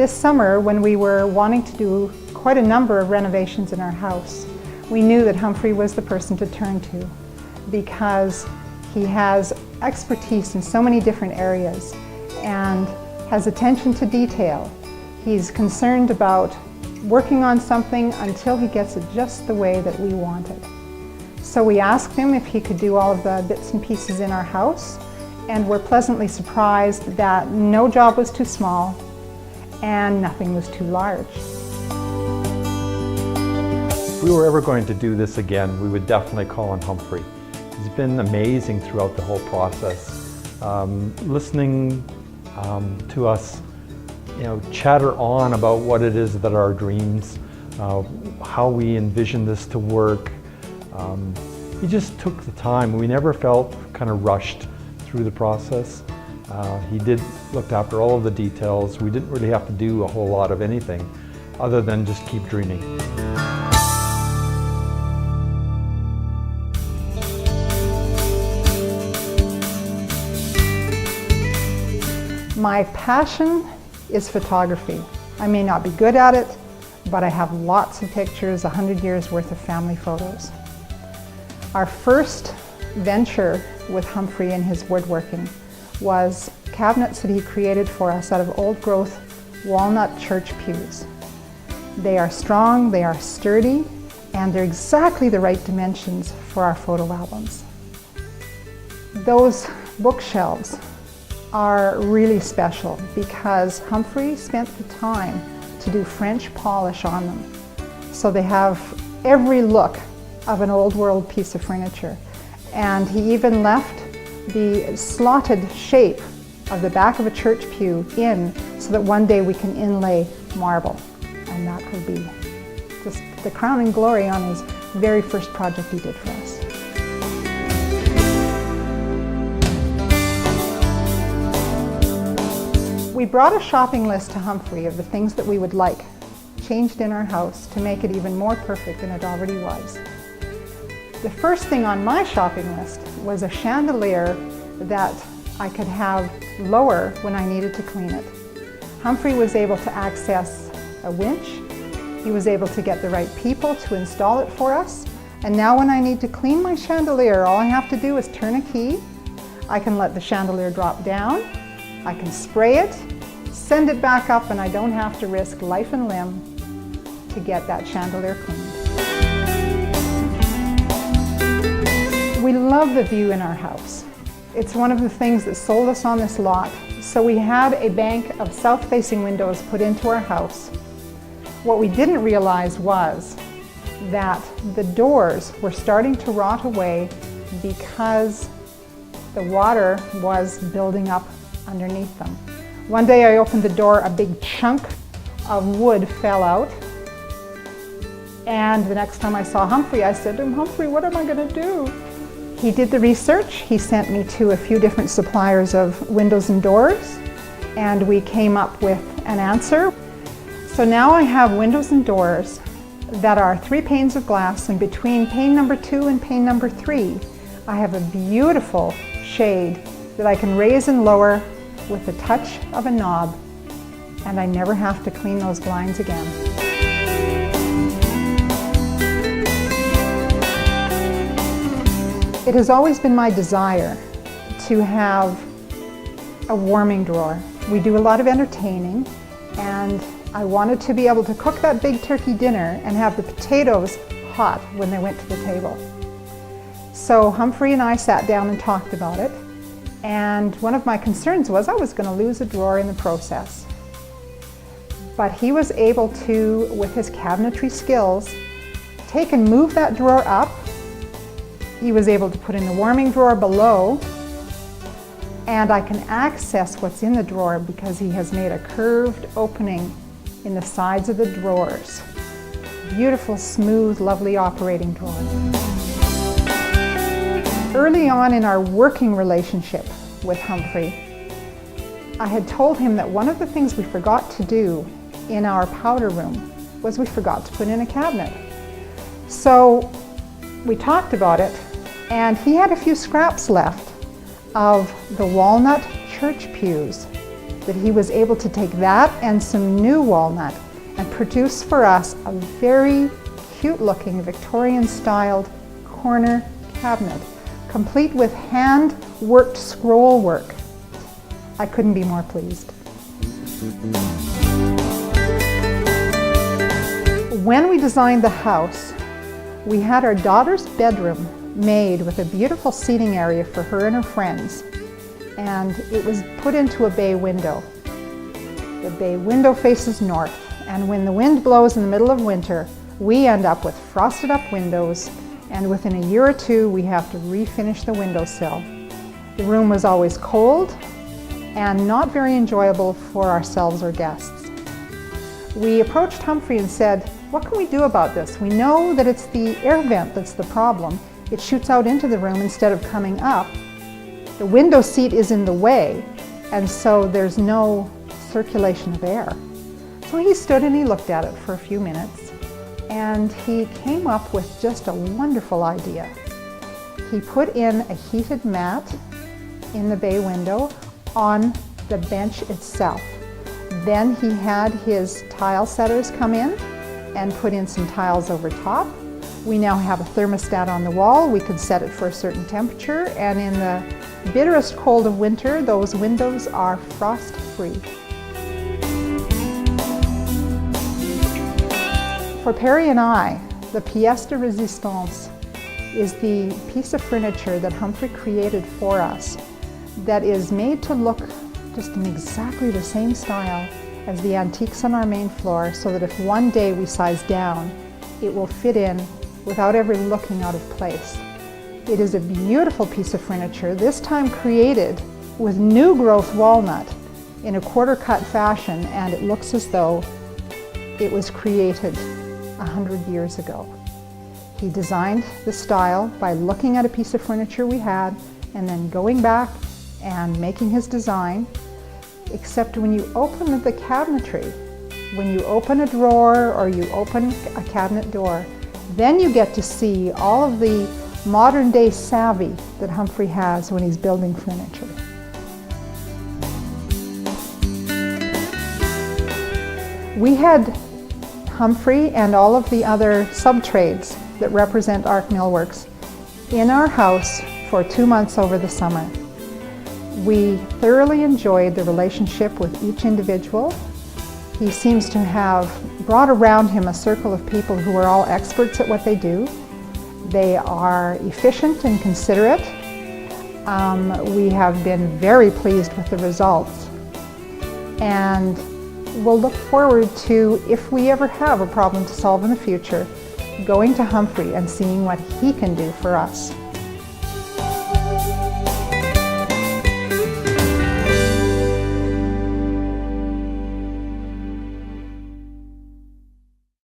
This summer, when we were wanting to do quite a number of renovations in our house, we knew that Humphrey was the person to turn to because he has expertise in so many different areas and has attention to detail. He's concerned about working on something until he gets it just the way that we want it. So we asked him if he could do all of the bits and pieces in our house, and we're pleasantly surprised that no job was too small and nothing was too large. If we were ever going to do this again, we would definitely call on Humphrey. He's been amazing throughout the whole process, listening to us, chatter on about what it is that our dreams, how we envision this to work. He just took the time. We never felt kind of rushed through the process. He did look after all of the details. We didn't really have to do a whole lot of anything other than just keep dreaming. My passion is photography. I may not be good at it, but I have lots of pictures, 100 years worth of family photos. Our first venture with Humphrey and his woodworking was cabinets that he created for us out of old growth walnut church pews. They are strong, they are sturdy, and they're exactly the right dimensions for our photo albums. Those bookshelves are really special because Humphrey spent the time to do French polish on them. So they have every look of an old world piece of furniture. And he even left the slotted shape of the back of a church pew in so that one day we can inlay marble. And that will be just the crowning glory on his very first project he did for us. We brought a shopping list to Humphrey of the things that we would like changed in our house to make it even more perfect than it already was. The first thing on my shopping list was a chandelier that I could have lower when I needed to clean it. Humphrey was able to access a winch. He was able to get the right people to install it for us. And now when I need to clean my chandelier, all I have to do is turn a key. I can let the chandelier drop down. I can spray it, send it back up, and I don't have to risk life and limb to get that chandelier cleaned. We love the view in our house. It's one of the things that sold us on this lot. So we had a bank of south-facing windows put into our house. What we didn't realize was that the doors were starting to rot away because the water was building up underneath them. One day I opened the door, a big chunk of wood fell out, and the next time I saw Humphrey, I said to him, "Humphrey, what am I going to do?" He did the research. He sent me to a few different suppliers of windows and doors, and we came up with an answer. So now I have windows and doors that are 3 panes of glass, and between pane number 2 and pane number 3, I have a beautiful shade that I can raise and lower with the touch of a knob, and I never have to clean those blinds again. It has always been my desire to have a warming drawer. We do a lot of entertaining, and I wanted to be able to cook that big turkey dinner and have the potatoes hot when they went to the table. So Humphrey and I sat down and talked about it. And one of my concerns was I was going to lose a drawer in the process. But he was able to, with his cabinetry skills, take and move that drawer up. He was able to put in the warming drawer below, and I can access what's in the drawer because he has made a curved opening in the sides of the drawers. Beautiful, smooth, lovely operating drawer. Early on in our working relationship with Humphrey, I had told him that one of the things we forgot to do in our powder room was we forgot to put in a cabinet. So we talked about it, and he had a few scraps left of the walnut church pews that he was able to take that and some new walnut and produce for us a very cute-looking Victorian-styled corner cabinet, complete with hand-worked scroll work. I couldn't be more pleased. When we designed the house, we had our daughter's bedroom made with a beautiful seating area for her and her friends, and it was put into a bay window. The bay window faces north, and when the wind blows in the middle of winter, we end up with frosted up windows, and within a year or two we have to refinish the windowsill. The room was always cold and not very enjoyable for ourselves or guests. We approached Humphrey and said, what can we do about this? We know that it's the air vent that's the problem. It shoots out into the room instead of coming up. The window seat is in the way, and so there's no circulation of air. So he stood and he looked at it for a few minutes, and he came up with just a wonderful idea. He put in a heated mat in the bay window on the bench itself. Then he had his tile setters come in and put in some tiles over top. We now have a thermostat on the wall. We could set it for a certain temperature, and in the bitterest cold of winter, those windows are frost-free. For Perry and I, the pièce de résistance is the piece of furniture that Humphrey created for us that is made to look just in exactly the same style as the antiques on our main floor, so that if one day we size down, it will fit in without ever looking out of place. It is a beautiful piece of furniture, this time created with new growth walnut in a quarter cut fashion, and it looks as though it was created 100 years ago. He designed the style by looking at a piece of furniture we had and then going back and making his design, except when you open the cabinetry, when you open a drawer or you open a cabinet door, then you get to see all of the modern day savvy that Humphrey has when he's building furniture. We had Humphrey and all of the other sub-trades that represent ARK Millworks in our house for 2 months over the summer. We thoroughly enjoyed the relationship with each individual. He seems to have brought around him a circle of people who are all experts at what they do. They are efficient and considerate. We have been very pleased with the results, and we'll look forward to, if we ever have a problem to solve in the future, going to Humphrey and seeing what he can do for us.